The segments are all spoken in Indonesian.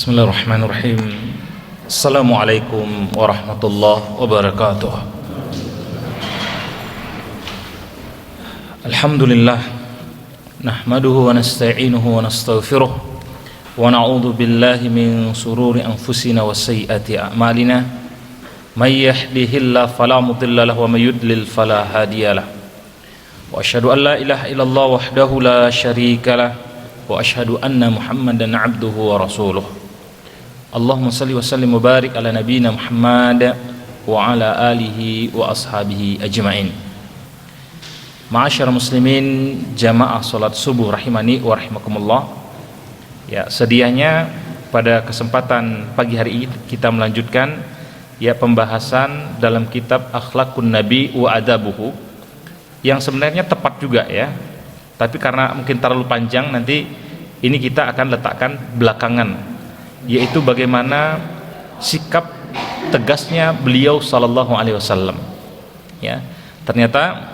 Bismillahirrahmanirrahim. Assalamualaikum warahmatullahi wabarakatuh. Alhamdulillah, nahmaduhu wa nasta'inuhu wa nastaghfiruh wa na'udzu billahi min sururi anfusina wa sayyiati a'malina. May yahdihillahu fala mudilla lahu wa may yudlil fala hadiyalah. Wa asyhadu an la ilaha illallah wahdahu la syarika lah wa asyhadu anna Muhammadan 'abduhu wa rasuluh. Allahumma salli wa sallim wa barik ala nabiyyina Muhammad wa ala alihi wa ashabihi ajma'in. Ma'asyar muslimin jamaah salat subuh rahimani wa rahimakumullah. Ya, sedianya pada kesempatan pagi hari ini kita melanjutkan ya pembahasan dalam kitab Akhlaqun Nabi wa Adabuhu, yang sebenarnya tepat juga ya. Tapi karena mungkin terlalu panjang, nanti ini kita akan letakkan belakangan, yaitu bagaimana sikap tegasnya beliau sallallahu alaihi wasallam. Ya, ternyata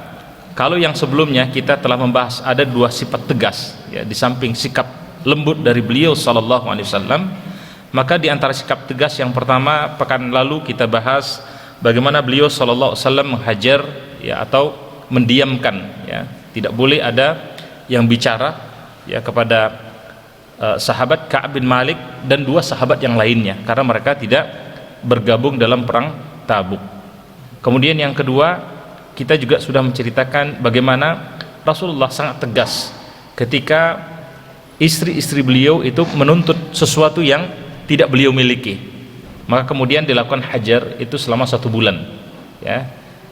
kalau yang sebelumnya kita telah membahas ada dua sifat tegas ya, di samping sikap lembut dari beliau sallallahu alaihi wasallam, maka di antara sikap tegas yang pertama pekan lalu kita bahas bagaimana beliau sallallahu alaihi wasallam menghajar ya, atau mendiamkan ya, tidak boleh ada yang bicara ya kepada sahabat Ka'ab bin Malik dan dua sahabat yang lainnya, karena mereka tidak bergabung dalam perang Tabuk. Kemudian yang kedua, kita juga sudah menceritakan bagaimana Rasulullah sangat tegas ketika istri-istri beliau itu menuntut sesuatu yang tidak beliau miliki, maka kemudian dilakukan hajar itu selama 1 bulan ya.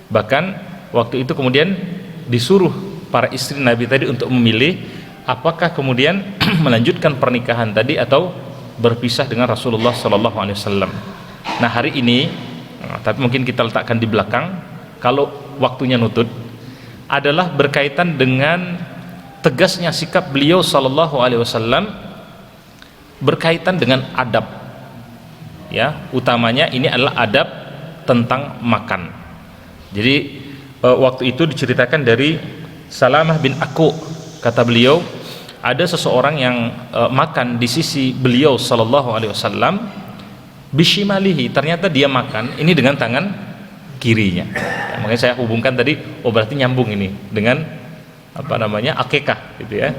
Bahkan waktu itu kemudian disuruh para istri Nabi tadi untuk memilih apakah kemudian melanjutkan pernikahan tadi atau berpisah dengan Rasulullah Sallallahu Alaihi Wasallam. Nah hari ini, tapi mungkin kita letakkan di belakang kalau waktunya nutut, adalah berkaitan dengan tegasnya sikap beliau Sallallahu Alaihi Wasallam berkaitan dengan adab. Ya, utamanya ini adalah adab tentang makan. Jadi waktu itu diceritakan dari Salamah bin Aku, kata beliau, ada seseorang yang makan di sisi beliau sallallahu alaihi wasallam bishimalihi, ternyata dia makan ini dengan tangan kirinya ya, makanya saya hubungkan tadi, oh berarti nyambung ini dengan apa namanya akikah gitu ya.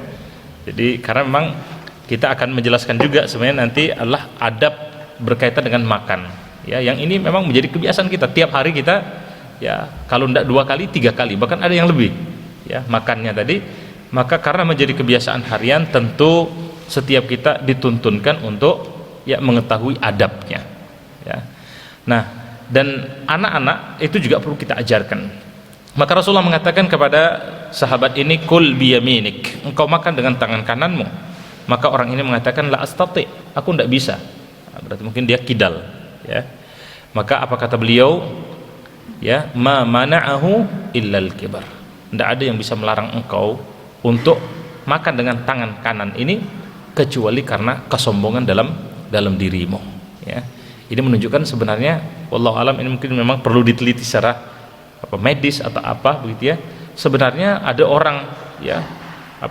Jadi karena memang kita akan menjelaskan juga sebenarnya nanti adalah adab berkaitan dengan makan ya, yang ini memang menjadi kebiasaan kita tiap hari kita ya, kalau tidak 2 kali 3 kali bahkan ada yang lebih ya makannya tadi. Maka karena menjadi kebiasaan harian, tentu setiap kita dituntunkan untuk ya mengetahui adabnya ya. Nah, dan anak-anak itu juga perlu kita ajarkan. Maka Rasulullah mengatakan kepada sahabat ini, kul biyaminik, engkau makan dengan tangan kananmu. Maka orang ini mengatakan, la astati, aku tidak bisa. Nah, berarti mungkin dia kidal ya. Maka apa kata beliau ya, ma mana'ahu illal kibar, tidak ada yang bisa melarang engkau untuk makan dengan tangan kanan ini kecuali karena kesombongan dalam dirimu ya. Ini menunjukkan sebenarnya wallahu alam, ini mungkin memang perlu diteliti secara medis atau apa begitu ya. Sebenarnya ada orang ya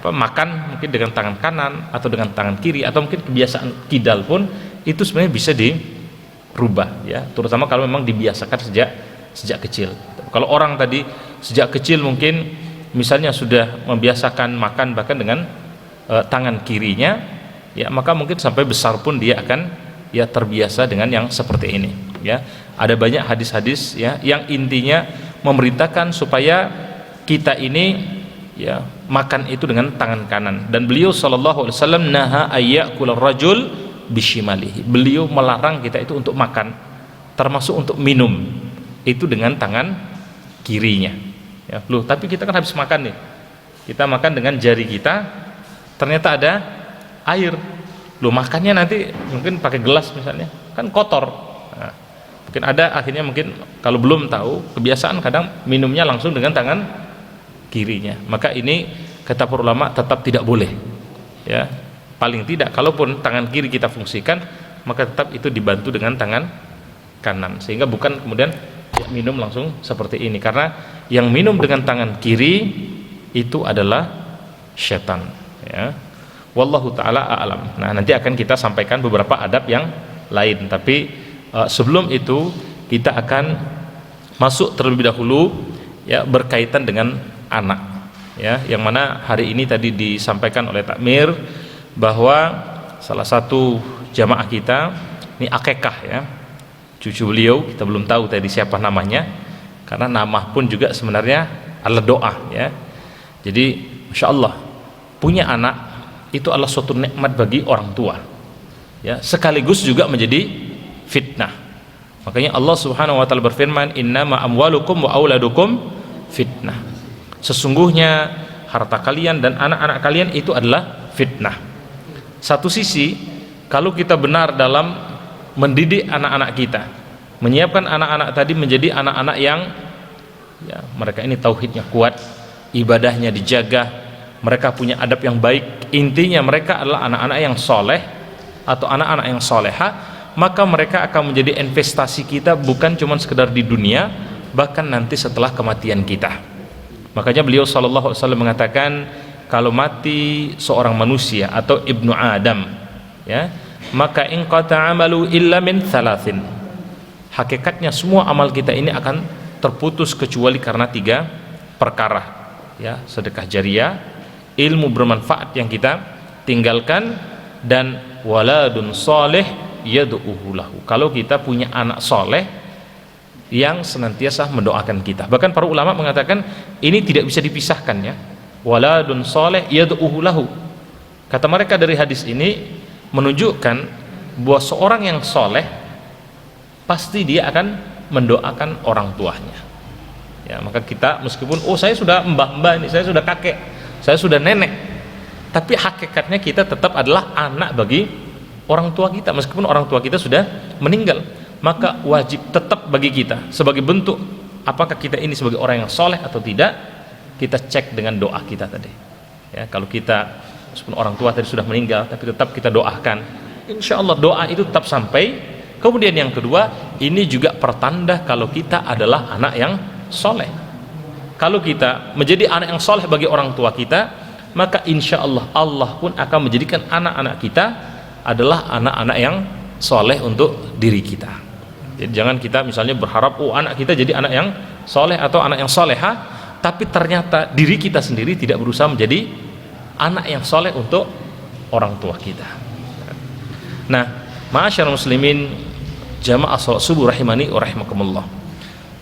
makan mungkin dengan tangan kanan atau dengan tangan kiri, atau mungkin kebiasaan kidal pun itu sebenarnya bisa dirubah ya, terutama kalau memang dibiasakan sejak kecil. Kalau orang tadi sejak kecil mungkin misalnya sudah membiasakan makan bahkan dengan tangan kirinya ya, maka mungkin sampai besar pun dia akan ya terbiasa dengan yang seperti ini ya. Ada banyak hadis-hadis ya yang intinya memerintahkan supaya kita ini ya makan itu dengan tangan kanan, dan beliau sallallahu alaihi wasallam naha ayyakul rajul bishimalihi, beliau melarang kita itu untuk makan termasuk untuk minum itu dengan tangan kirinya ya. Loh, tapi kita kan habis makan nih, kita makan dengan jari kita, ternyata ada air. Loh, makannya nanti mungkin pakai gelas misalnya, kan kotor. Nah, mungkin ada akhirnya, mungkin kalau belum tahu kebiasaan kadang minumnya langsung dengan tangan kirinya. Maka ini kata para ulama tetap tidak boleh ya. Paling tidak kalaupun tangan kiri kita fungsikan, maka tetap itu dibantu dengan tangan kanan, sehingga bukan kemudian ya, minum langsung seperti ini, karena yang minum dengan tangan kiri itu adalah setan ya. Wallahu taala a'lam. Nah, nanti akan kita sampaikan beberapa adab yang lain, tapi sebelum itu kita akan masuk terlebih dahulu ya berkaitan dengan anak ya, yang mana hari ini tadi disampaikan oleh Takmir bahwa salah satu jamaah kita ini akekah ya, cucu beliau, kita belum tahu tadi siapa namanya, karena nama pun juga sebenarnya adalah doa ya. Jadi Masya Allah, punya anak itu adalah suatu nikmat bagi orang tua ya, sekaligus juga menjadi fitnah. Makanya Allah Subhanahu wa taala berfirman, innama amwalukum wa auladukum fitnah. Sesungguhnya harta kalian dan anak-anak kalian itu adalah fitnah. Satu sisi, kalau kita benar dalam mendidik anak-anak kita, menyiapkan anak-anak tadi menjadi anak-anak yang ya, mereka ini tauhidnya kuat, ibadahnya dijaga, mereka punya adab yang baik, intinya mereka adalah anak-anak yang soleh atau anak-anak yang soleha, maka mereka akan menjadi investasi kita, bukan cuma sekedar di dunia, bahkan nanti setelah kematian kita. Makanya beliau sallallahu alaihi wasallam mengatakan, kalau mati seorang manusia atau ibnu Adam ya, maka in qata amalu illa min thalathin, hakikatnya semua amal kita ini akan terputus kecuali karena 3 perkara ya, sedekah jariah, ilmu bermanfaat yang kita tinggalkan, dan waladun soleh yad'uhu lahu, kalau kita punya anak soleh yang senantiasa mendoakan kita. Bahkan para ulama mengatakan ini tidak bisa dipisahkan ya, waladun soleh yad'uhu lahu. Kata mereka dari hadis ini menunjukkan bahwa seorang yang soleh pasti dia akan mendoakan orang tuanya ya. Maka kita meskipun saya sudah mbah-mbah ini, saya sudah kakek, saya sudah nenek, tapi hakikatnya kita tetap adalah anak bagi orang tua kita, meskipun orang tua kita sudah meninggal. Maka wajib tetap bagi kita, sebagai bentuk apakah kita ini sebagai orang yang soleh atau tidak, kita cek dengan doa kita tadi ya. Kalau kita meskipun orang tua tadi sudah meninggal, tapi tetap kita doakan, insya Allah doa itu tetap sampai. Kemudian yang kedua, ini juga pertanda kalau kita adalah anak yang soleh. Kalau kita menjadi anak yang soleh bagi orang tua kita, maka insya Allah Allah pun akan menjadikan anak-anak kita adalah anak-anak yang soleh untuk diri kita. Jadi jangan kita misalnya berharap anak kita jadi anak yang soleh atau anak yang soleha, tapi ternyata diri kita sendiri tidak berusaha menjadi anak yang soleh untuk orang tua kita. Nah, ma'asyarul muslimin jamaah salat subuh rahimani wa rahimakumullah,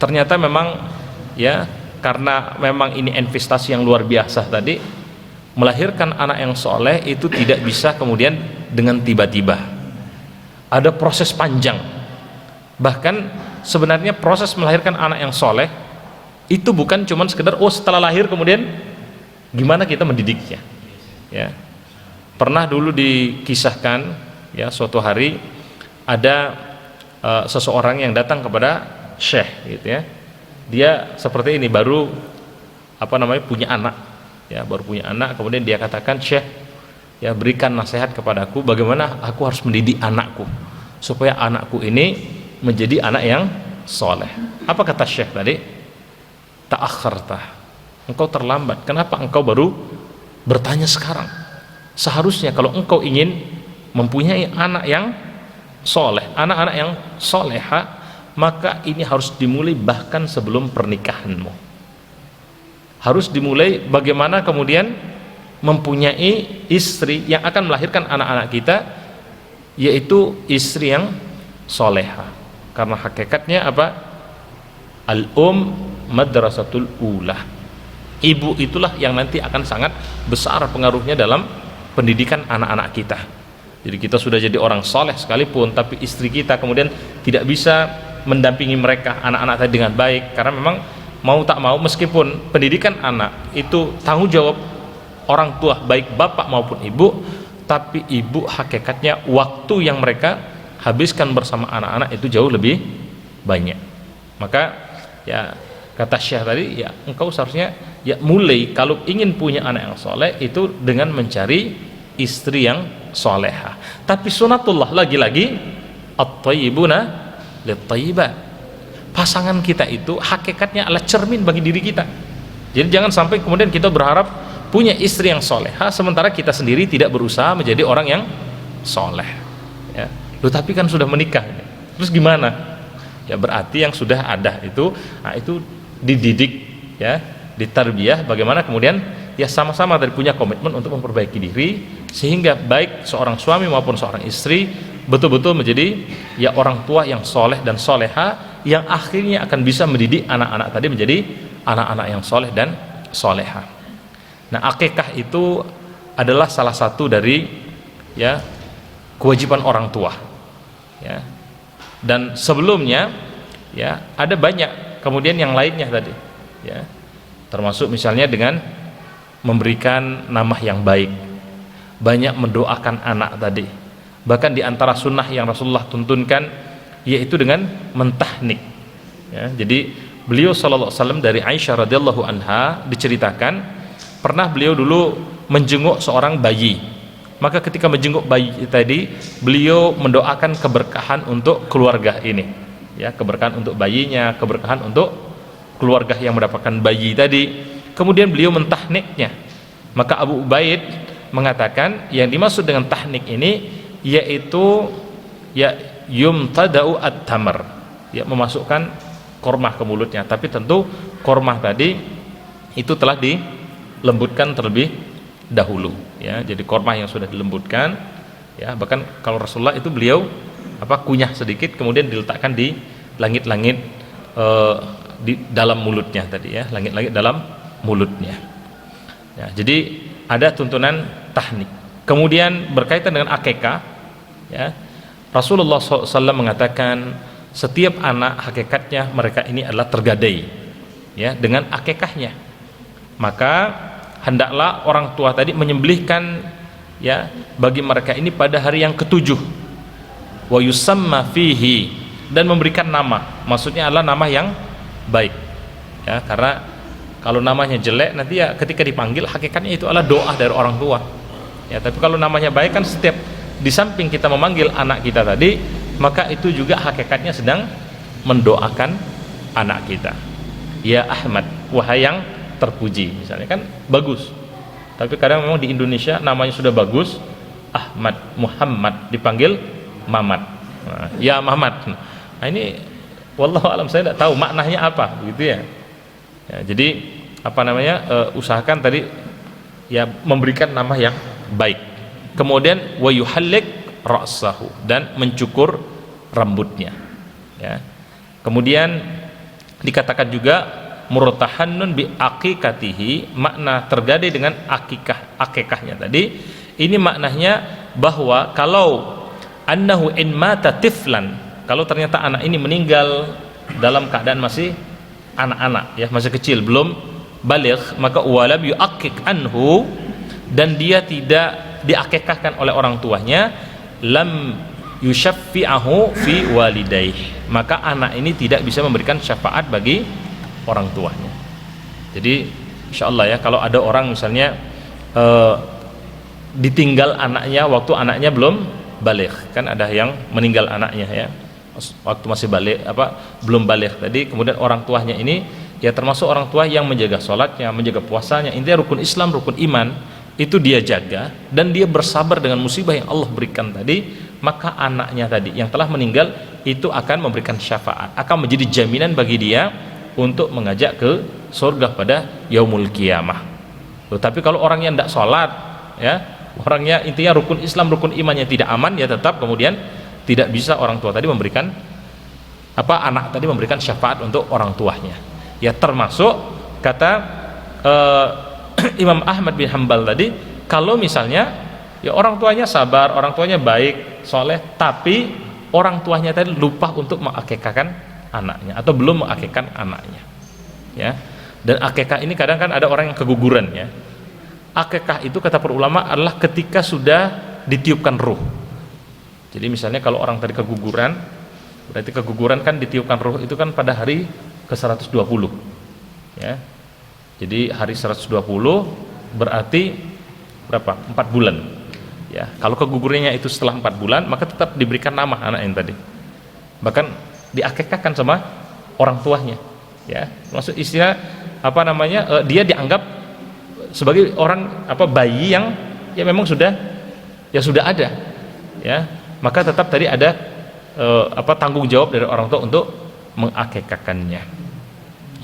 ternyata memang ya, karena memang ini investasi yang luar biasa tadi, melahirkan anak yang soleh itu tidak bisa kemudian dengan tiba-tiba, ada proses panjang. Bahkan sebenarnya proses melahirkan anak yang soleh itu bukan cuma sekedar setelah lahir kemudian gimana kita mendidiknya ya. Pernah dulu dikisahkan ya, suatu hari ada seseorang yang datang kepada syekh gitu ya, dia seperti ini, baru punya anak ya, baru punya anak, kemudian dia katakan, syekh ya, berikan nasihat kepadaku bagaimana aku harus mendidik anakku supaya anakku ini menjadi anak yang soleh. Apa kata syekh tadi? Ta'akharta, engkau terlambat, kenapa engkau baru bertanya sekarang? Seharusnya kalau engkau ingin mempunyai anak yang soleh, anak-anak yang soleha, maka ini harus dimulai bahkan sebelum pernikahanmu. Harus dimulai bagaimana kemudian mempunyai istri yang akan melahirkan anak-anak kita, yaitu istri yang soleha. Karena hakikatnya apa? Al-um madrasatul ulah, ibu itulah yang nanti akan sangat besar pengaruhnya dalam pendidikan anak-anak kita. Jadi kita sudah jadi orang soleh sekalipun, tapi istri kita kemudian tidak bisa mendampingi mereka, anak-anak tadi dengan baik, karena memang mau tak mau, meskipun pendidikan anak itu tanggung jawab orang tua, baik bapak maupun ibu, tapi ibu hakikatnya waktu yang mereka habiskan bersama anak-anak itu jauh lebih banyak. Maka ya, kata Syekh tadi ya, engkau seharusnya ya mulai kalau ingin punya anak yang soleh itu dengan mencari istri yang soleha. Tapi sunatullah lagi-lagi at-tayyibuna lit-tayyibat, pasangan kita itu hakikatnya adalah cermin bagi diri kita. Jadi jangan sampai kemudian kita berharap punya istri yang soleha, sementara kita sendiri tidak berusaha menjadi orang yang soleh, ya. Loh, tapi kan sudah menikah, terus gimana? Ya berarti yang sudah ada itu, nah itu dididik, ya, ditarbiyah, bagaimana kemudian ya sama-sama tadi punya komitmen untuk memperbaiki diri, sehingga baik seorang suami maupun seorang istri betul-betul menjadi ya orang tua yang soleh dan soleha, yang akhirnya akan bisa mendidik anak-anak tadi menjadi anak-anak yang soleh dan soleha. Nah, akikah itu adalah salah satu dari ya kewajiban orang tua, ya. Dan sebelumnya ya ada banyak kemudian yang lainnya tadi, ya, termasuk misalnya dengan memberikan nama yang baik, banyak mendoakan anak tadi. Bahkan di antara sunnah yang Rasulullah tuntunkan yaitu dengan mentahnik, ya. Jadi beliau sallallahu alaihi wasallam, dari Aisyah radhiyallahu anha diceritakan pernah beliau dulu menjenguk seorang bayi. Maka ketika menjenguk bayi tadi, beliau mendoakan keberkahan untuk keluarga ini, ya, keberkahan untuk bayinya, keberkahan untuk keluarga yang mendapatkan bayi tadi. Kemudian beliau mentahniknya. Maka Abu Ubaid mengatakan yang dimaksud dengan tahnik ini yaitu ya yumtada'u at-tamar, ya, memasukkan kormah ke mulutnya, tapi tentu kormah tadi itu telah dilembutkan terlebih dahulu, ya. Jadi kormah yang sudah dilembutkan, ya, bahkan kalau Rasulullah itu beliau kunyah sedikit kemudian diletakkan di langit-langit di dalam mulutnya tadi, ya, langit-langit dalam mulutnya, ya. Jadi ada tuntunan tahnik. Kemudian berkaitan dengan akikah, ya, Rasulullah SAW mengatakan setiap anak hakikatnya mereka ini adalah tergadai, ya, dengan akikahnya. Maka hendaklah orang tua tadi menyembelihkan, ya, bagi mereka ini pada hari yang ketujuh, wa yusamma fihi, dan memberikan nama, maksudnya adalah nama yang baik, ya, karena kalau namanya jelek nanti ya ketika dipanggil hakikatnya itu adalah doa dari orang tua, ya. Tapi kalau namanya baik kan setiap di samping kita memanggil anak kita tadi, maka itu juga hakikatnya sedang mendoakan anak kita. Ya Ahmad, wahai yang terpuji, misalnya kan bagus. Tapi kadang memang di Indonesia namanya sudah bagus, Ahmad, Muhammad, dipanggil Mamat, nah, ya Mamat. Nah ini wallahu alam, saya tidak tahu maknanya apa, begitu ya. Ya, jadi usahakan tadi ya memberikan nama yang baik. Kemudian wa yuhallik ra'sahu, dan mencukur rambutnya, ya. Kemudian dikatakan juga murtahannun bi aqiqatihi, makna tergadai dengan akikahnya tadi. Ini maknanya bahwa kalau annahu in mata tiflan, kalau ternyata anak ini meninggal dalam keadaan masih anak-anak, ya, masih kecil, belum baligh, maka walam yuaqiq anhu, dan dia tidak diakikahkan oleh orang tuanya, lam yusyaffi'ahu fi walidayh, maka anak ini tidak bisa memberikan syafaat bagi orang tuanya. Jadi insyaallah, ya, kalau ada orang misalnya ditinggal anaknya waktu anaknya belum baligh, kan ada yang meninggal anaknya, ya, waktu masih balik belum baligh tadi, kemudian orang tuanya ini ya termasuk orang tua yang menjaga sholatnya, menjaga puasanya, intinya rukun Islam, rukun iman itu dia jaga, dan dia bersabar dengan musibah yang Allah berikan tadi, maka anaknya tadi yang telah meninggal itu akan memberikan syafaat, akan menjadi jaminan bagi dia untuk mengajak ke surga pada yaumul qiyamah. Loh, tapi kalau orang yang tidak sholat, ya, orangnya intinya rukun Islam, rukun imannya tidak aman, ya tetap kemudian tidak bisa orang tua tadi memberikan anak tadi memberikan syafaat untuk orang tuanya, ya. Termasuk kata Imam Ahmad bin Hanbal tadi, kalau misalnya ya orang tuanya sabar, orang tuanya baik, soleh, tapi orang tuanya tadi lupa untuk mengakikahkan anaknya atau belum mengakikahkan anaknya, ya. Dan akikah ini kadang kan ada orang yang keguguran, ya. Akikah itu kata para ulama adalah ketika sudah ditiupkan ruh. Jadi misalnya kalau orang tadi keguguran, berarti keguguran kan ditiupkan ruh itu kan pada hari ke-120, ya. Jadi hari 120 berarti berapa? 4 bulan, ya. Kalau kegugurannya itu setelah 4 bulan, maka tetap diberikan nama anak yang tadi, bahkan diakikahkan sama orang tuanya, ya. Maksud istilah dia dianggap sebagai orang bayi yang ya memang sudah ada, ya, maka tetap tadi ada tanggung jawab dari orang tua untuk mengakekahkannya,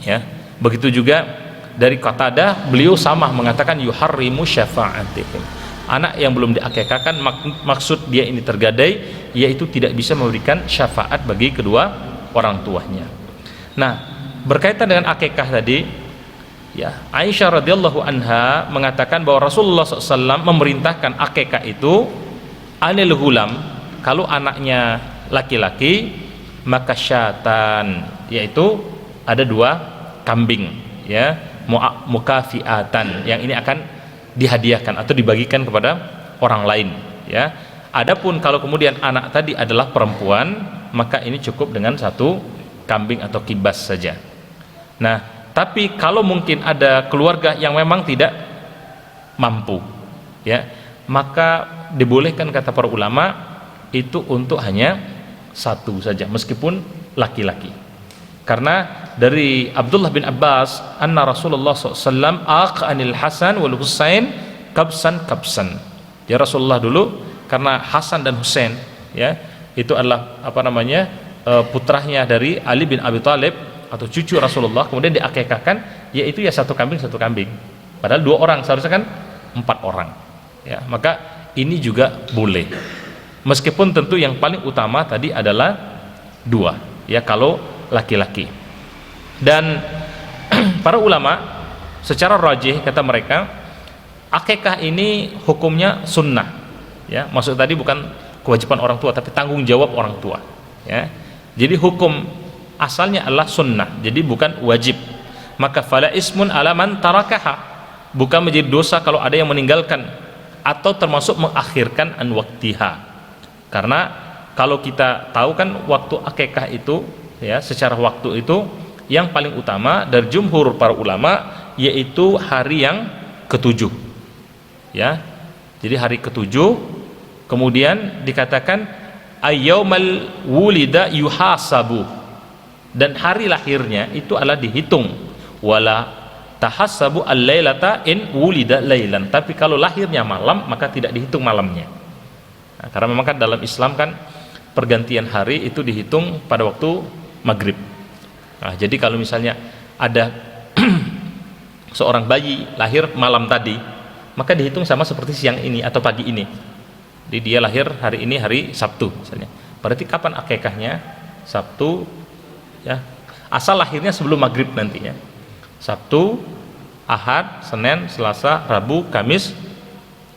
ya. Begitu juga dari Qatadah, beliau sama mengatakan yuharrimu syafa'atihim, anak yang belum diakekahkan maksud dia ini tergadai, yaitu tidak bisa memberikan syafaat bagi kedua orang tuanya. Nah, berkaitan dengan akekah tadi, ya, Aisyah radhiyallahu anha mengatakan bahwa Rasulullah SAW memerintahkan akekah itu anil hulam, kalau anaknya laki-laki maka syatan, yaitu ada 2 kambing, ya, mukafiatan, yang ini akan dihadiahkan atau dibagikan kepada orang lain, ya. Adapun kalau kemudian anak tadi adalah perempuan, maka ini cukup dengan 1 kambing atau kibas saja. Nah, tapi kalau mungkin ada keluarga yang memang tidak mampu, ya, maka dibolehkan kata para ulama itu untuk hanya 1 saja meskipun laki-laki. Karena dari Abdullah bin Abbas, anna Rasulullah SAW anil Hasan wal Husain kabsan. Ya, Rasulullah dulu karena Hasan dan Husain, ya, itu adalah putranya dari Ali bin Abi Thalib atau cucu Rasulullah, kemudian diakekahkan, yaitu ya 1 kambing 1 kambing. Padahal 2 orang, seharusnya kan 4 orang. Ya, maka ini juga boleh. Meskipun tentu yang paling utama tadi adalah 2, ya, kalau laki-laki. Dan para ulama secara rajih kata mereka, akekah ini hukumnya sunnah, ya, maksud tadi bukan kewajiban orang tua tapi tanggung jawab orang tua, ya. Jadi hukum asalnya adalah sunnah, jadi bukan wajib. Maka fala ismun ala man tarakaha, bukan menjadi dosa kalau ada yang meninggalkan atau termasuk mengakhirkan an waktiha. Karena kalau kita tahu kan waktu akekah itu, ya, secara waktu itu yang paling utama dari jumhur para ulama yaitu hari yang ke-7, ya. Jadi hari ke-7, kemudian dikatakan ayyaumal wulida yuhasabu, dan hari lahirnya itu adalah dihitung, wala tahassabu al-lailata in wulida lailan, tapi kalau lahirnya malam maka tidak dihitung malamnya. Nah, karena memang kan dalam Islam kan pergantian hari itu dihitung pada waktu maghrib. Nah, jadi kalau misalnya ada seorang bayi lahir malam tadi, maka dihitung sama seperti siang ini atau pagi ini. Jadi dia lahir hari ini hari Sabtu misalnya. Berarti kapan akekahnya? Sabtu, ya. Asal lahirnya sebelum maghrib nantinya. Sabtu, Ahad, Senin, Selasa, Rabu, Kamis,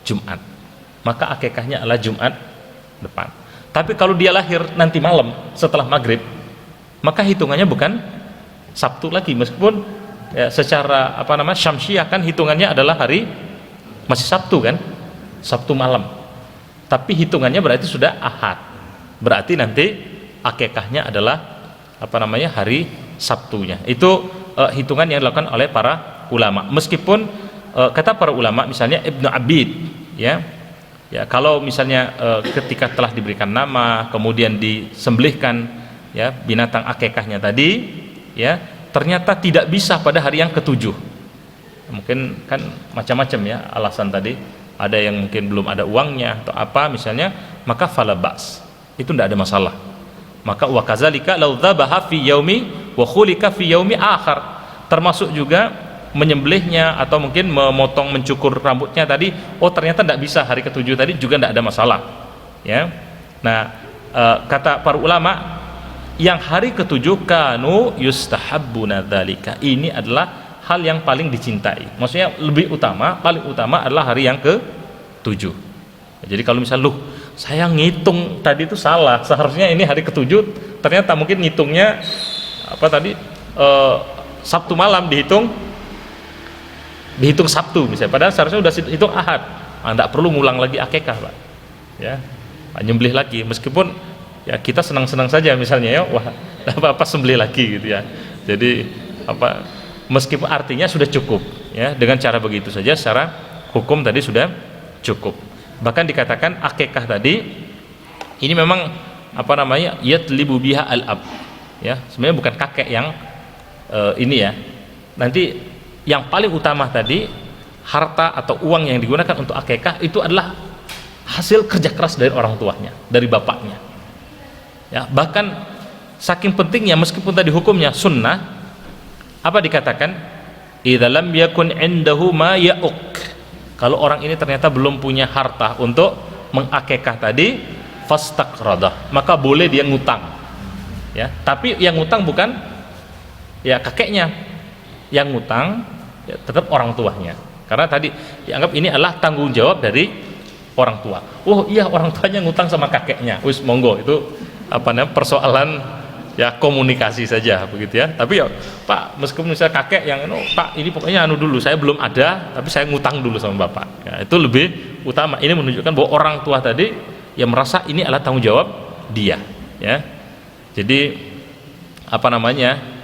Jumat. Maka akekahnya adalah Jumat depan. Tapi kalau dia lahir nanti malam setelah maghrib, maka hitungannya bukan Sabtu lagi, meskipun ya, secara syamsiah kan hitungannya adalah hari masih Sabtu kan, Sabtu malam, tapi hitungannya berarti sudah Ahad, berarti nanti akekahnya adalah hari Sabtunya. Itu hitungan yang dilakukan oleh para ulama, meskipun kata para ulama misalnya Ibnu Abid, ya, kalau misalnya ketika telah diberikan nama kemudian disembelihkan, ya, binatang akekahnya tadi, ya, ternyata tidak bisa pada hari yang ke-7, mungkin kan macam-macam, ya, alasan tadi, ada yang mungkin belum ada uangnya atau apa misalnya, maka fala ba's, itu tidak ada masalah. Maka wa kadzalika law dzabaha fi yaumi wa khulika fi yaumi akhar, termasuk juga menyembelihnya atau mungkin memotong, mencukur rambutnya tadi, oh ternyata tidak bisa hari ke-7 tadi, juga tidak ada masalah, ya. Nah, kata para ulama, yang hari ke-7 kanu yustahabbuna dzalika, ini adalah hal yang paling dicintai, maksudnya lebih utama, paling utama adalah hari yang ke-7. Jadi kalau misalnya saya ngitung tadi itu salah, seharusnya ini hari ke-7, ternyata mungkin ngitungnya Sabtu malam dihitung Sabtu misalnya, padahal seharusnya sudah hitung Ahad. Tidak perlu ngulang lagi akekah, Pak, ya, nyembelih lagi, meskipun ya kita senang-senang saja misalnya, ya, wah apa sembelih lagi gitu, ya. Jadi meskipun artinya sudah cukup, ya, dengan cara begitu saja secara hukum tadi sudah cukup. Bahkan dikatakan akekah tadi ini memang yatlibu biha al-ab, ya, sebenarnya bukan kakek yang ini, ya. Nanti yang paling utama tadi harta atau uang yang digunakan untuk akikah itu adalah hasil kerja keras dari orang tuanya, dari bapaknya. Ya, bahkan saking pentingnya meskipun tadi hukumnya sunnah, apa dikatakan? Idza lam yakun indahu ma ya'uk. Kalau orang ini ternyata belum punya harta untuk mengakikah tadi, fastaqradah, maka boleh dia ngutang. Ya, tapi yang ngutang bukan ya kakeknya, yang ngutang ya tetap orang tuanya. Karena tadi dianggap ini adalah tanggung jawab dari orang tua. Oh iya, orang tuanya ngutang sama kakeknya. Wis monggo, itu apa namanya, persoalan ya komunikasi saja begitu ya. Tapi ya Pak, meskipun misalnya kakek yang Pak ini pokoknya anu dulu, saya belum ada tapi saya ngutang dulu sama Bapak. Ya, itu lebih utama. Ini menunjukkan bahwa orang tua tadi yang merasa ini adalah tanggung jawab dia, ya. Jadi apa namanya?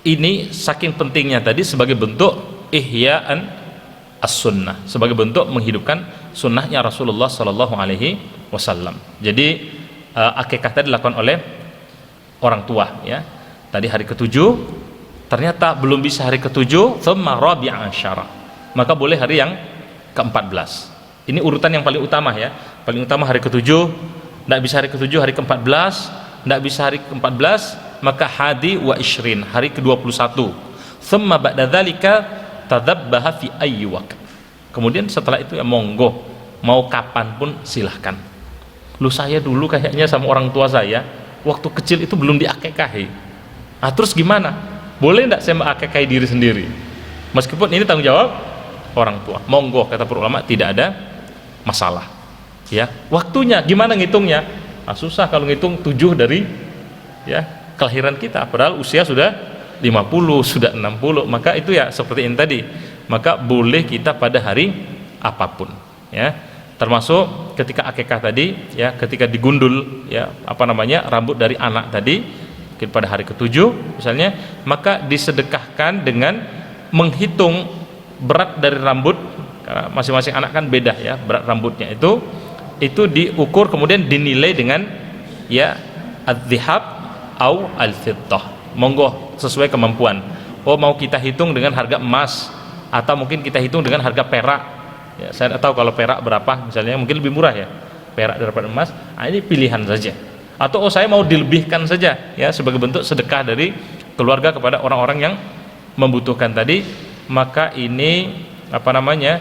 Ini saking pentingnya tadi sebagai bentuk ihya'an as-sunnah, sebagai bentuk menghidupkan sunnahnya Rasulullah Sallallahu Alaihi Wasallam. Jadi akikah tadi dilakukan oleh orang tua, ya. Tadi hari ketujuh, ternyata belum bisa hari ketujuh, thumma rabi'a asyara, maka boleh hari yang ke-14. Ini urutan yang paling utama, ya. Paling utama hari ketujuh, tidak bisa hari ketujuh, hari ke-14, tidak bisa hari ke-14, maka hadi wa ishrin, hari ke-21. Thumma ba'da dzalika tadabbaha fi ayyi waqt. Kemudian setelah itu ya monggo, mau kapan pun silahkan. Lu saya dulu kayaknya sama orang tua saya waktu kecil itu belum diakikahi. Nah, terus gimana? Boleh enggak saya mengakikahi diri sendiri? Meskipun ini tanggung jawab orang tua. Monggo, kata para ulama, tidak ada masalah. Ya, waktunya gimana ngitungnya? Nah, susah kalau ngitung 7 dari ya kelahiran kita, padahal usia sudah 50, sudah 60, maka itu ya seperti ini tadi, maka boleh kita pada hari apapun, ya, termasuk ketika akikah tadi, ya, ketika digundul, ya, apa namanya, rambut dari anak tadi, mungkin pada hari ke-7 misalnya, maka disedekahkan dengan menghitung berat dari rambut, karena masing-masing anak kan beda, ya, berat rambutnya itu diukur kemudian dinilai dengan ya adz-dzihab au al-fiddah, monggo sesuai kemampuan. Oh, mau kita hitung dengan harga emas atau mungkin kita hitung dengan harga perak, ya, saya tidak tahu kalau perak berapa misalnya, mungkin lebih murah ya perak daripada emas. Nah, ini pilihan saja. Atau oh, saya mau dilebihkan saja, ya, sebagai bentuk sedekah dari keluarga kepada orang-orang yang membutuhkan tadi, maka ini apa namanya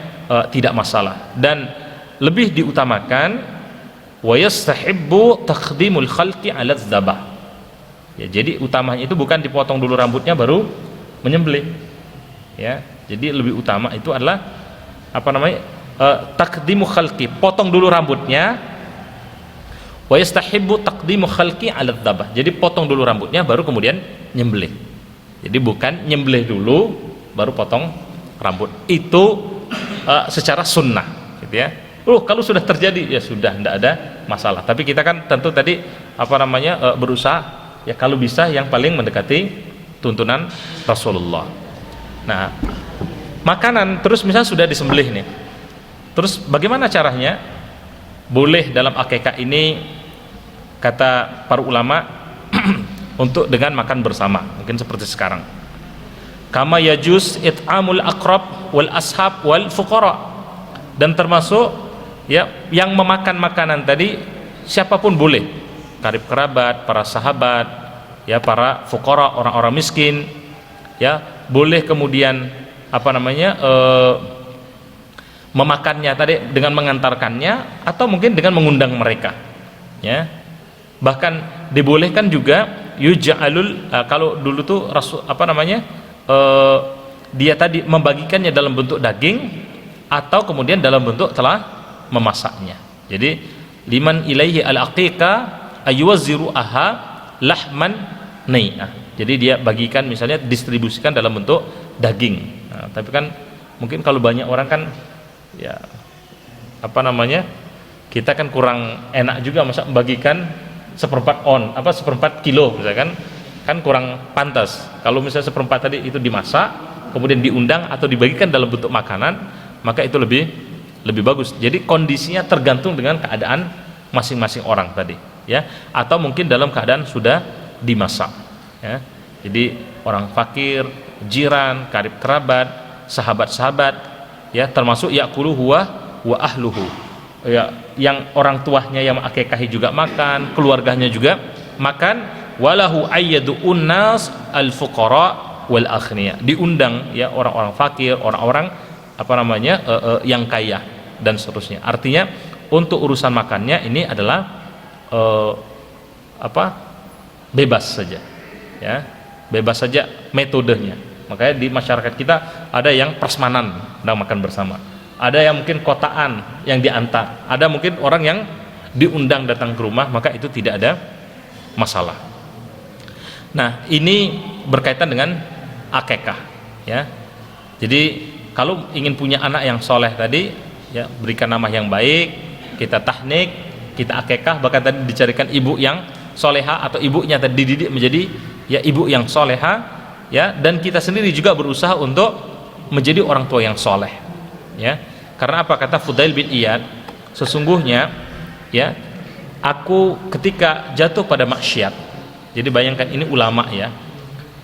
tidak masalah. Dan lebih diutamakan wa yastahibbu taqdimul khalqi 'ala dzabah. Ya, jadi utamanya itu bukan dipotong dulu rambutnya baru menyembelih. Ya, jadi lebih utama itu adalah apa namanya? Taqdimu khalqi, potong dulu rambutnya. Wa yastahibbu taqdimu khalqi 'ala dzabah. Jadi potong dulu rambutnya baru kemudian nyembelih. Jadi bukan nyembelih dulu baru potong rambut. Itu secara sunnah, gitu ya. Kalau sudah terjadi ya sudah, tidak ada masalah. Tapi kita kan tentu tadi apa namanya berusaha ya kalau bisa yang paling mendekati tuntunan Rasulullah. Nah, makanan terus misalnya sudah disembelih nih. Terus bagaimana caranya? Boleh dalam akikah ini kata para ulama untuk dengan makan bersama, mungkin seperti sekarang. Kama yajuz it'amul aqrab wal ashab wal fuqara. Dan termasuk ya yang memakan makanan tadi siapapun boleh, karib kerabat, para sahabat, ya, para fuqara, orang-orang miskin, ya, boleh kemudian apa namanya memakannya tadi dengan mengantarkannya atau mungkin dengan mengundang mereka, ya. Bahkan dibolehkan juga yuj'alul kalau dulu tuh rasul apa namanya dia tadi membagikannya dalam bentuk daging atau kemudian dalam bentuk telah memasaknya. Jadi liman ilaihi al-aqiqah ayuwazziru aha lahman nai'ah. Jadi dia bagikan, misalnya distribusikan dalam bentuk daging. Nah, tapi kan mungkin kalau banyak orang kan ya apa namanya, kita kan kurang enak juga masa membagikan seperempat kilo misalkan, kan kurang pantas. Kalau misalnya seperempat tadi itu dimasak kemudian diundang atau dibagikan dalam bentuk makanan, maka itu lebih bagus. Jadi kondisinya tergantung dengan keadaan masing-masing orang tadi, ya, atau mungkin dalam keadaan sudah dimasak, ya. Jadi orang fakir, jiran, karib kerabat, sahabat-sahabat, ya, termasuk yaqulu huwa wa ahluhu, ya, yang orang tuanya yang akikahi juga makan, keluarganya juga makan. Walahu ayyadu unnas al fuqara wal aghniya, diundang ya orang-orang fakir, orang-orang yang kaya dan seterusnya. Artinya untuk urusan makannya ini adalah bebas saja, ya, bebas saja metodenya. Makanya di masyarakat kita ada yang prasmanan, sedang makan bersama, ada yang mungkin kotaan yang diantar, ada mungkin orang yang diundang datang ke rumah, maka itu tidak ada masalah. Nah, ini berkaitan dengan akikah, ya. Jadi kalau ingin punya anak yang soleh tadi, ya, berikan nama yang baik, kita tahnik, kita akikah, bahkan tadi dicarikan ibu yang soleha atau ibunya tadi dididik menjadi ya ibu yang soleha, ya, dan kita sendiri juga berusaha untuk menjadi orang tua yang soleh, ya. Karena apa, kata Fudail bin Iyad, sesungguhnya ya aku ketika jatuh pada maksiat. Jadi bayangkan ini ulama, ya,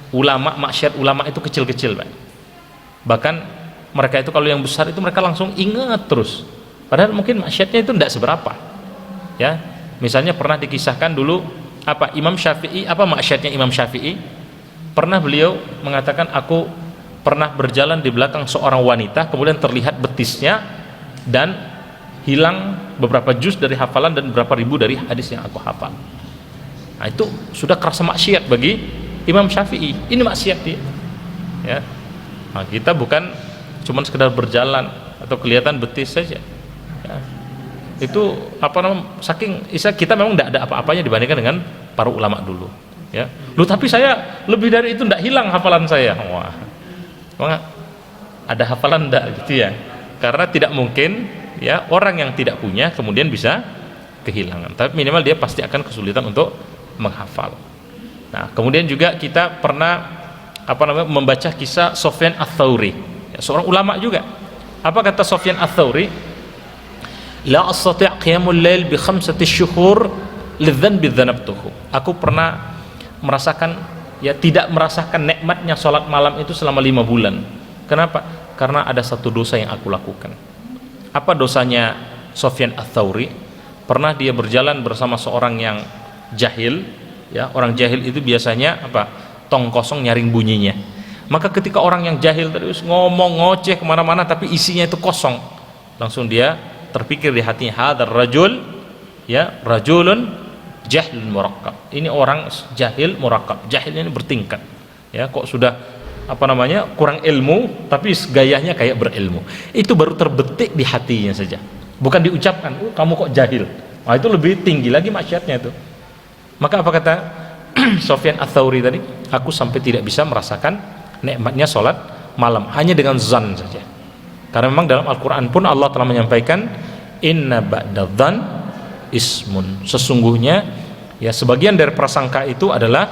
ulama maksiat, ulama itu kecil-kecil, Pak. Bahkan mereka itu kalau yang besar itu mereka langsung ingat terus, padahal mungkin maksiatnya itu tidak seberapa, ya. Misalnya pernah dikisahkan dulu Imam Syafi'i, maksiatnya Imam Syafi'i, pernah beliau mengatakan, aku pernah berjalan di belakang seorang wanita, kemudian terlihat betisnya dan hilang beberapa juz dari hafalan dan beberapa ribu dari hadis yang aku hafal. Nah, itu sudah kerasa maksiat bagi Imam Syafi'i. Ini maksiat dia, ya. Nah, kita bukan cuma sekedar berjalan atau kelihatan betis saja, ya. Itu saking kita memang tidak ada apa-apanya dibandingkan dengan para ulama dulu, ya. Tapi saya lebih dari itu, tidak hilang hafalan saya. Wah, memang ada hafalan enggak gitu, ya. Karena tidak mungkin, ya, orang yang tidak punya kemudian bisa kehilangan, tapi minimal dia pasti akan kesulitan untuk menghafal. Nah, kemudian juga kita pernah membaca kisah Sufyan Ats-Tsauri, ya, seorang ulama juga. Apa kata Sufyan Ats-Tsauri? La astati' qiyamul lail bi khamsati syuhur lidzanbi dzanabtuhu. Aku pernah merasakan, ya, tidak merasakan nikmatnya salat malam itu selama 5 bulan. Kenapa? Karena ada satu dosa yang aku lakukan. Apa dosanya Sufyan Ats-Tsauri? Pernah dia berjalan bersama seorang yang jahil, ya. Orang jahil itu biasanya tong kosong nyaring bunyinya. Maka ketika orang yang jahil terus ngomong ngoceh kemana-mana tapi isinya itu kosong, langsung dia terpikir di hatinya, hadzal rajul, ya, rajulun jahilun murakkab. Ini orang jahil murakkab. Jahilnya ini bertingkat, ya, kok sudah kurang ilmu tapi gayanya kayak berilmu. Itu baru terbetik di hatinya saja, bukan diucapkan, kamu kok jahil. Nah, itu lebih tinggi lagi maksiatnya itu. Maka apa kata Sufyan Ats-Tsauri tadi? Aku sampai tidak bisa merasakan nikmatnya sholat malam, hanya dengan zan saja. Karena memang dalam Al-Quran pun Allah telah menyampaikan, inna ba'dadhan ismun, sesungguhnya, ya, sebagian dari prasangka itu adalah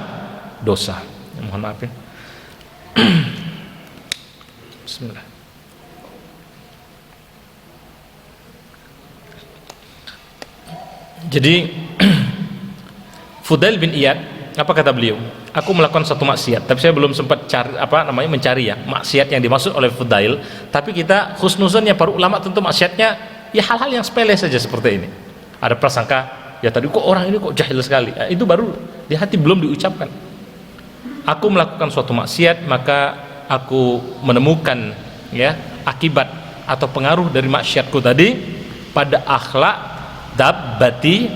dosa. Mohon maaf, ya. Bismillah. Jadi Fudail bin Iyad, apa kata beliau? Aku melakukan satu maksiat, tapi saya belum sempat cari mencari, ya, maksiat yang dimaksud oleh Fudail. Tapi kita husnuzannya para ulama tentu maksiatnya ya hal-hal yang sepele saja seperti ini. Ada prasangka, ya, tadi kok orang ini kok jahil sekali. Ya, itu baru di hati, belum diucapkan. Aku melakukan suatu maksiat, maka aku menemukan, ya, akibat atau pengaruh dari maksiatku tadi pada akhlak dabbati,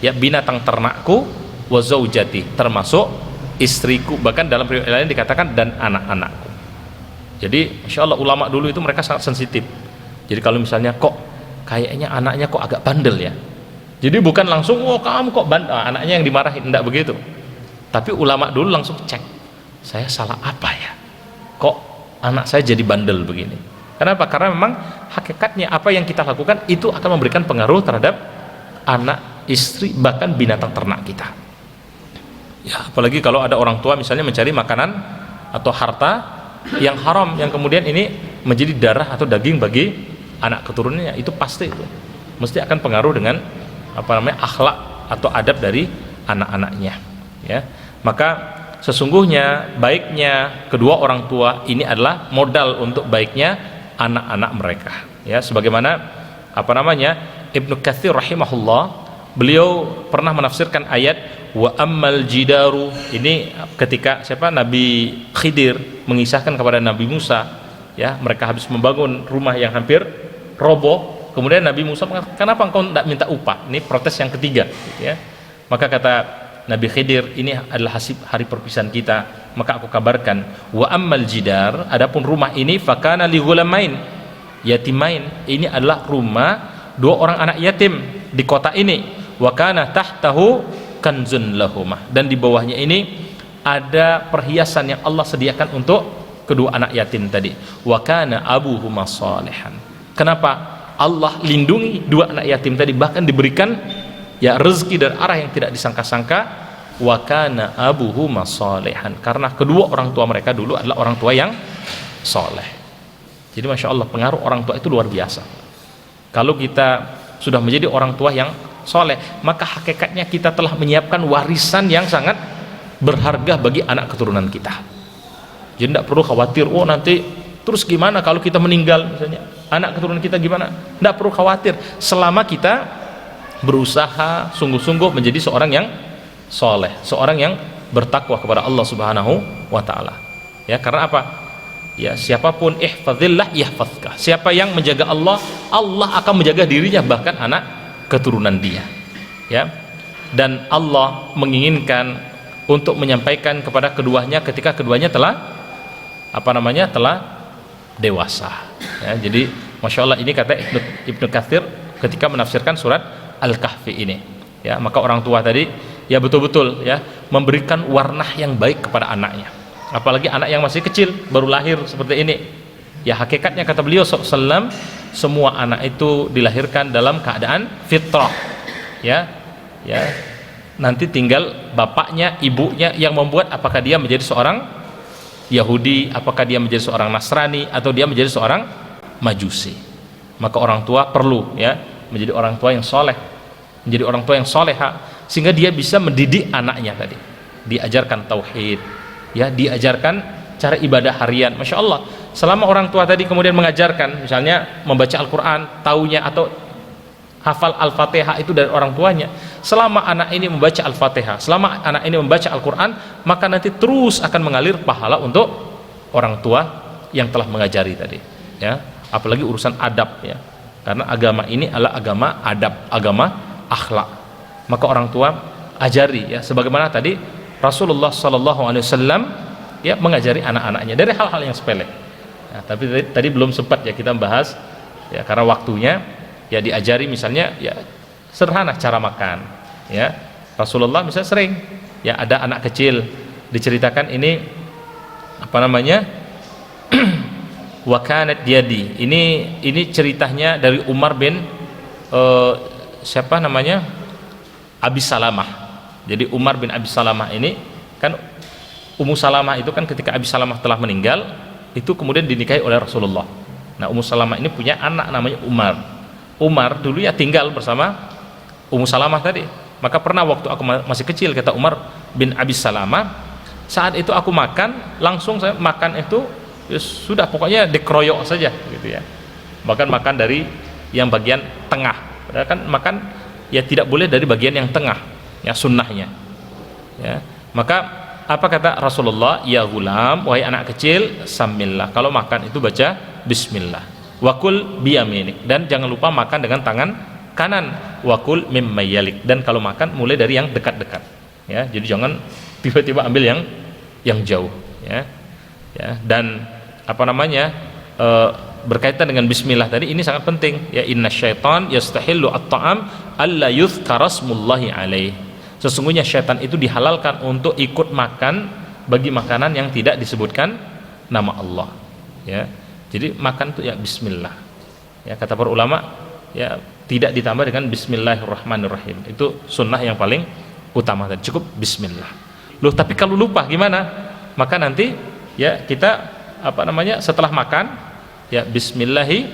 ya, binatang ternakku, wa zaujati, termasuk istriku, bahkan dalam riwayat lain dikatakan dan anak-anakku. Jadi Masya Allah, ulama dulu itu mereka sangat sensitif. Jadi kalau misalnya kok kayaknya anaknya kok agak bandel, ya, jadi bukan langsung, oh kamu kok bandel, anaknya yang dimarahin, enggak begitu. Tapi ulama dulu langsung cek, saya salah apa ya, kok anak saya jadi bandel begini. Kenapa? Karena memang hakikatnya apa yang kita lakukan itu akan memberikan pengaruh terhadap anak, istri, bahkan binatang ternak kita. Ya, apalagi kalau ada orang tua misalnya mencari makanan atau harta yang haram, yang kemudian ini menjadi darah atau daging bagi anak keturunannya, itu pasti itu mesti akan pengaruh dengan akhlak atau adab dari anak-anaknya, ya. Maka sesungguhnya baiknya kedua orang tua ini adalah modal untuk baiknya anak-anak mereka. Ya, sebagaimana Ibnu Katsir rahimahullah, beliau pernah menafsirkan ayat wa ammal jidaru, ini ketika Nabi Khidir mengisahkan kepada Nabi Musa, ya, mereka habis membangun rumah yang hampir roboh, kemudian Nabi Musa mengatakan, kenapa engkau tidak minta upah? Ini protes yang ketiga, gitu ya. Maka kata Nabi Khidir, ini adalah hari perpisahan kita, maka aku kabarkan wa ammal jidar, adapun rumah ini fakana li ghulamain yatimain, ini adalah rumah dua orang anak yatim di kota ini, wa kana tahtahu kanzun lahumah, dan di bawahnya ini ada perhiasan yang Allah sediakan untuk kedua anak yatim tadi, wa kana abuhuma salihan. Kenapa Allah lindungi dua anak yatim tadi, bahkan diberikan ya rezeki dari arah yang tidak disangka-sangka, wa kana abuhuma salihan, karena kedua orang tua mereka dulu adalah orang tua yang soleh. Jadi Masya Allah, pengaruh orang tua itu luar biasa. Kalau kita sudah menjadi orang tua yang soleh, maka hakikatnya kita telah menyiapkan warisan yang sangat berharga bagi anak keturunan kita. Jadi tidak perlu khawatir, oh nanti terus gimana kalau kita meninggal misalnya, anak keturunan kita gimana? Tidak perlu khawatir, selama kita berusaha sungguh-sungguh menjadi seorang yang soleh, seorang yang bertakwa kepada Allah Subhanahu wa Ta'ala. Ya, karena apa? Ya, siapapun ihfazillah yahfazka, siapa yang menjaga Allah, Allah akan menjaga dirinya, bahkan anak keturunan dia. Ya, dan Allah menginginkan untuk menyampaikan kepada keduanya ketika keduanya telah telah dewasa. Ya, jadi Masya Allah, ini kata Ibnu Katsir ketika menafsirkan surat Al-Kahfi ini. Ya, maka orang tua tadi ya betul-betul ya memberikan warna yang baik kepada anaknya, apalagi anak yang masih kecil baru lahir seperti ini. Ya, hakikatnya kata beliau SAW, semua anak itu dilahirkan dalam keadaan fitrah. Ya, nanti tinggal bapaknya, ibunya yang membuat apakah dia menjadi seorang Yahudi, apakah dia menjadi seorang Nasrani, atau dia menjadi seorang Majusi. Maka orang tua perlu ya menjadi orang tua yang soleh, menjadi orang tua yang soleha, sehingga dia bisa mendidik anaknya tadi, diajarkan tauhid, ya, diajarkan cara ibadah harian. Masya Allah, selama orang tua tadi kemudian mengajarkan misalnya membaca Al-Quran, taunya atau hafal Al-Fatihah itu dari orang tuanya, selama anak ini membaca Al-Fatihah, selama anak ini membaca Al-Quran, maka nanti terus akan mengalir pahala untuk orang tua yang telah mengajari tadi, ya. Apalagi urusan adab, ya, karena agama ini adalah agama adab, agama akhlak. Maka orang tua ajari, ya, sebagaimana tadi Rasulullah SAW ya mengajari anak-anaknya dari hal-hal yang sepele. Nah, tapi tadi belum sempat ya kita membahas, ya, karena waktunya. Ya, diajari misalnya ya sederhana cara makan, ya. Rasulullah misalnya sering ya ada anak kecil diceritakan ini wa kanat yadi, ini ceritanya dari Umar bin Abi Salamah. Jadi Umar bin Abi Salamah ini kan, Ummu Salamah itu kan ketika Abi Salamah telah meninggal itu kemudian dinikahi oleh Rasulullah. Nah, Ummu Salamah ini punya anak namanya Umar dulu ya tinggal bersama Ummu Salamah tadi. Maka pernah waktu aku masih kecil, kata Umar bin Abi Salamah, saat itu aku makan, langsung saya makan itu ya sudah pokoknya dikeroyok saja gitu ya. Bahkan makan dari yang bagian tengah. Padahal kan makan ya tidak boleh dari bagian yang tengah, ya sunnahnya. Ya. Maka apa kata Rasulullah? Ya gulam, wahai anak kecil, samillah. Kalau makan itu baca bismillah. Wakul biyaminik, dan jangan lupa makan dengan tangan kanan. Wakul mimma yalik, dan kalau makan mulai dari yang dekat-dekat, ya. Jadi jangan tiba-tiba ambil yang jauh, ya. Ya, dan berkaitan dengan bismillah tadi ini sangat penting, ya. Inna syaitan yastahillu at-ta'am alla yuzkara smullahi alaih. Sesungguhnya syaitan itu dihalalkan untuk ikut makan bagi makanan yang tidak disebutkan nama Allah, ya. Jadi makan itu ya bismillah, ya, kata para ulama ya tidak ditambah dengan bismillahirrahmanirrahim, itu sunnah yang paling utama tadi, cukup bismillah. Loh, tapi kalau lupa gimana? Maka nanti ya kita setelah makan ya bismillahi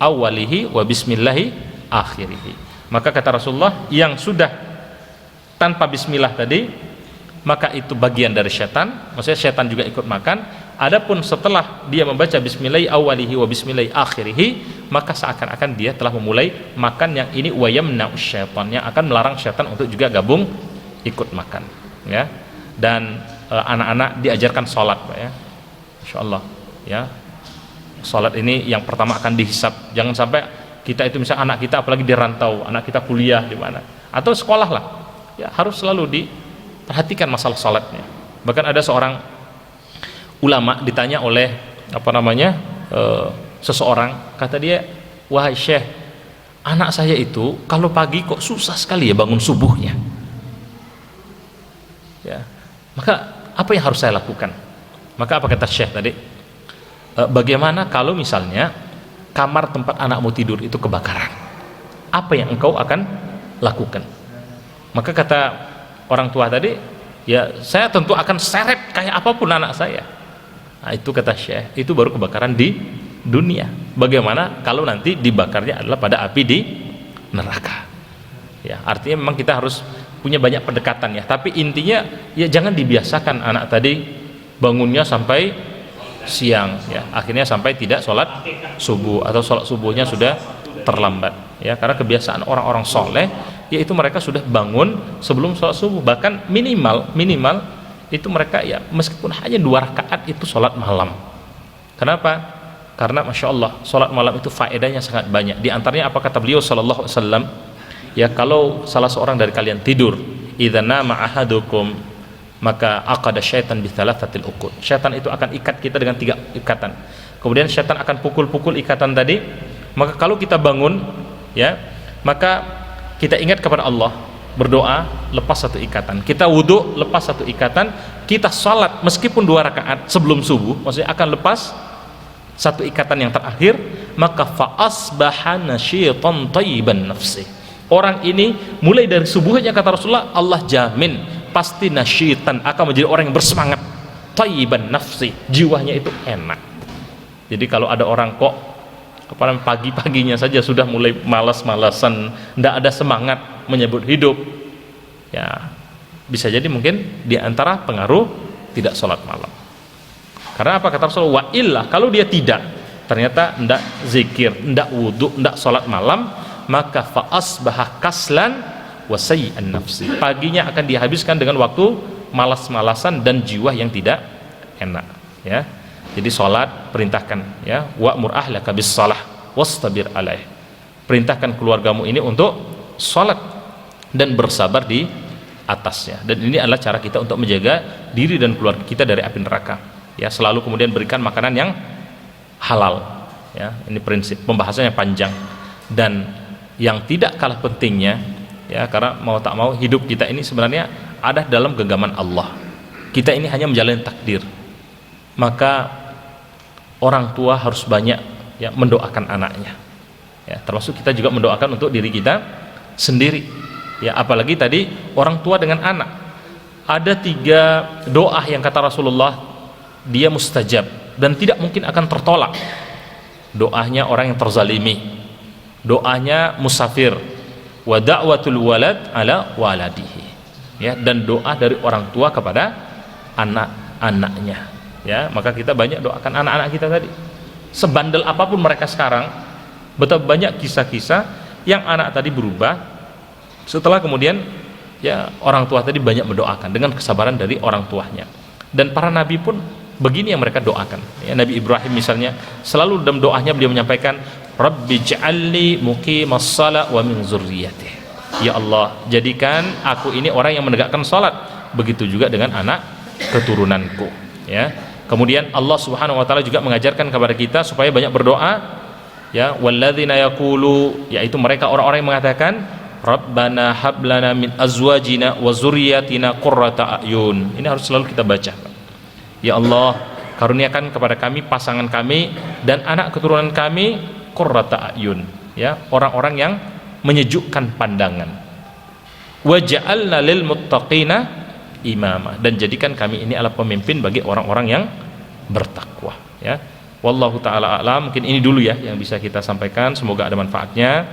awalihi wa bismillahi akhirihi. Maka kata Rasulullah, yang sudah tanpa bismillah tadi maka itu bagian dari setan, maksudnya setan juga ikut makan. Adapun setelah dia membaca bismillahi awwalihi wa bismillahi akhirihi, maka seakan-akan dia telah memulai makan yang ini wa yamna'us syaitan, yang akan melarang setan untuk juga gabung ikut makan, ya. Dan anak-anak diajarkan sholat, Pak, ya, insyaallah, ya. Sholat ini yang pertama akan dihisab. Jangan sampai kita itu misalnya anak kita apalagi di rantau, anak kita kuliah di mana atau sekolah lah, ya, harus selalu diperhatikan masalah sholatnya. Bahkan ada seorang ulama ditanya oleh seseorang, kata dia, wahai Syekh, anak saya itu kalau pagi kok susah sekali ya bangun subuhnya, ya, maka apa yang harus saya lakukan? Maka apa kata Syekh tadi? Bagaimana kalau misalnya kamar tempat anakmu tidur itu kebakaran, apa yang engkau akan lakukan? Maka kata orang tua tadi, ya saya tentu akan seret kayak apapun anak saya. Nah, itu kata Syekh, itu baru kebakaran di dunia. Bagaimana kalau nanti dibakarnya adalah pada api di neraka? Ya, artinya memang kita harus punya banyak pendekatan, ya. Tapi intinya ya jangan dibiasakan anak tadi bangunnya sampai siang, ya. Akhirnya sampai tidak sholat subuh atau sholat subuhnya sudah terlambat, ya. Karena kebiasaan orang-orang soleh yaitu mereka sudah bangun sebelum sholat subuh, bahkan minimal itu mereka ya meskipun hanya 2 rakaat itu sholat malam. Kenapa? Karena Masya Allah sholat malam itu faedahnya sangat banyak. Di antaranya apa kata beliau sallallahu alaihi wasallam, ya, kalau salah seorang dari kalian tidur, idza nama ahadukum, maka aqada syaitan bi thalathatil uqud. Syaitan itu akan ikat kita dengan 3 ikatan. Kemudian syaitan akan pukul-pukul ikatan tadi. Maka kalau kita bangun, ya, maka kita ingat kepada Allah, berdoa, lepas 1 ikatan. Kita wudhu, lepas 1 ikatan. Kita salat meskipun 2 rakaat sebelum subuh, maksudnya akan lepas 1 ikatan yang terakhir. Maka fa'asbaha nasyitan thayyiban nafsi. Orang ini mulai dari subuhnya, kata Rasulullah, Allah jamin pasti nasyitan, akan menjadi orang yang bersemangat, thayyiban nafsi, jiwanya itu enak. Jadi kalau ada orang kok pagi-paginya saja sudah mulai malas-malasan, tidak ada semangat menyebut hidup, ya, bisa jadi mungkin diantara pengaruh tidak sholat malam. Karena apa kata Rasulullah, wa illa, kalau dia ternyata tidak zikir, tidak wudhu, tidak sholat malam, maka fa'asbaha kaslan wa sayyi'an nafsi, paginya akan dihabiskan dengan waktu malas-malasan dan jiwa yang tidak enak, ya. Jadi sholat perintahkan, ya, wa'mur ahlaka bis shalah wastabir alaih, perintahkan keluargamu ini untuk sholat dan bersabar di atasnya. Dan ini adalah cara kita untuk menjaga diri dan keluarga kita dari api neraka, ya. Selalu kemudian berikan makanan yang halal, ya. Ini prinsip, pembahasannya panjang dan yang tidak kalah pentingnya, ya, karena mau tak mau hidup kita ini sebenarnya ada dalam genggaman Allah. Kita ini hanya menjalani takdir. Maka orang tua harus banyak, ya, mendoakan anaknya, ya, termasuk kita juga mendoakan untuk diri kita sendiri, ya. Apalagi tadi orang tua dengan anak, ada 3 doa yang kata Rasulullah dia mustajab dan tidak mungkin akan tertolak. Doanya orang yang terzalimi, doanya musafir, wa da'watul walad ala waladihi, ya, dan doa dari orang tua kepada anak-anaknya, ya. Maka kita banyak doakan anak-anak kita tadi, sebandel apapun mereka sekarang. Betapa banyak kisah-kisah yang anak tadi berubah setelah kemudian, ya, orang tua tadi banyak mendoakan dengan kesabaran dari orang tuanya. Dan para nabi pun begini yang mereka doakan, ya. Nabi Ibrahim misalnya selalu dalam doanya beliau menyampaikan, Rabbi ja'alni muqimas shalah wa min dzurriyyati, ya Allah, jadikan aku ini orang yang menegakkan salat, begitu juga dengan anak keturunanku, ya. Kemudian Allah Subhanahu wa taala juga mengajarkan kepada kita supaya banyak berdoa, ya, walladzina yaqulu, yaitu mereka orang-orang yang mengatakan Rabbana hablana min azwajina wa dzurriyyatina qurrata a'yun. Ini harus selalu kita baca. Ya Allah, karuniakan kepada kami pasangan kami dan anak keturunan kami qurrata a'yun, ya, orang-orang yang menyejukkan pandangan. Wa ja'alna lil muttaqina imama, dan jadikan kami ini adalah pemimpin bagi orang-orang yang bertakwa, ya. Wallahu taala a'lam. Mungkin ini dulu, ya, yang bisa kita sampaikan, semoga ada manfaatnya.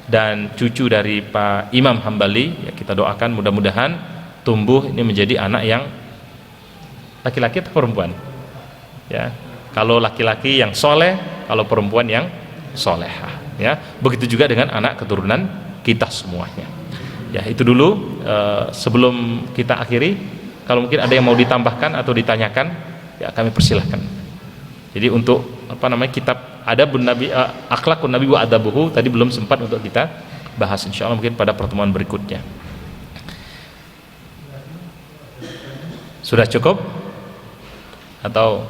Dan cucu dari Pak Imam Hambali, ya, kita doakan mudah-mudahan tumbuh ini menjadi anak yang laki-laki atau perempuan? Ya, kalau laki-laki yang soleh, kalau perempuan yang solehah. Ya, begitu juga dengan anak keturunan kita semuanya. Ya, itu dulu sebelum kita akhiri. Kalau mungkin ada yang mau ditambahkan atau ditanyakan, ya kami persilahkan. Jadi untuk kitab Adabun Nabi, Akhlakun Nabi wa Adabuhu tadi belum sempat untuk kita bahas, insyaallah mungkin pada pertemuan berikutnya. Sudah cukup? Atau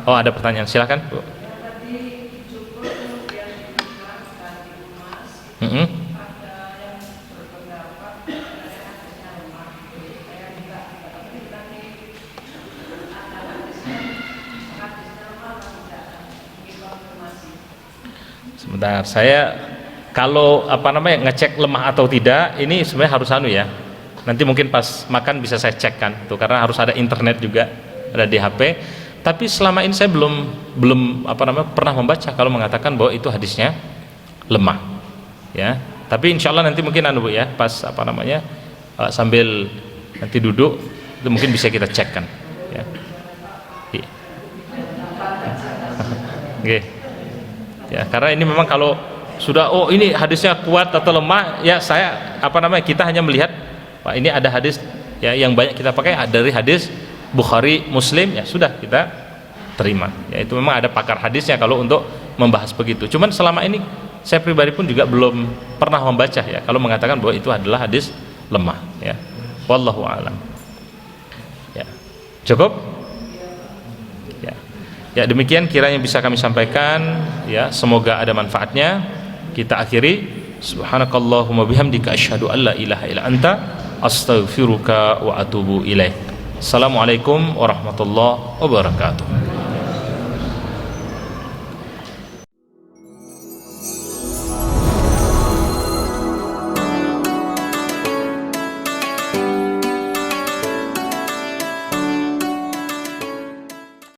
ada pertanyaan, silakan Bu. Sebentar, saya kalau ngecek lemah atau tidak ini sebenarnya harus ya. Nanti mungkin pas makan bisa saya cek kan tuh, karena harus ada internet juga, ada di HP. Tapi selama ini saya belum pernah membaca kalau mengatakan bahwa itu hadisnya lemah. Ya. Tapi insya Allah nanti mungkin Bu ya, pas sambil nanti duduk itu mungkin bisa kita cek kan. Ya. Oke. Ya, karena ini memang kalau sudah ini hadisnya kuat atau lemah, ya saya kita hanya melihat ini ada hadis ya yang banyak kita pakai dari hadis Bukhari, Muslim, ya sudah kita terima. Ya itu memang ada pakar hadisnya kalau untuk membahas begitu. Cuman selama ini saya pribadi pun juga belum pernah membaca ya kalau mengatakan bahwa itu adalah hadis lemah ya. Wallahu a'lam. Ya. Cukup? Ya demikian kiranya bisa kami sampaikan ya, semoga ada manfaatnya. Kita akhiri, subhanakallahumma bihamdika asyhadu an la ilaha illa anta astaghfiruka wa atubu ilaik. Assalamualaikum warahmatullahi wabarakatuh.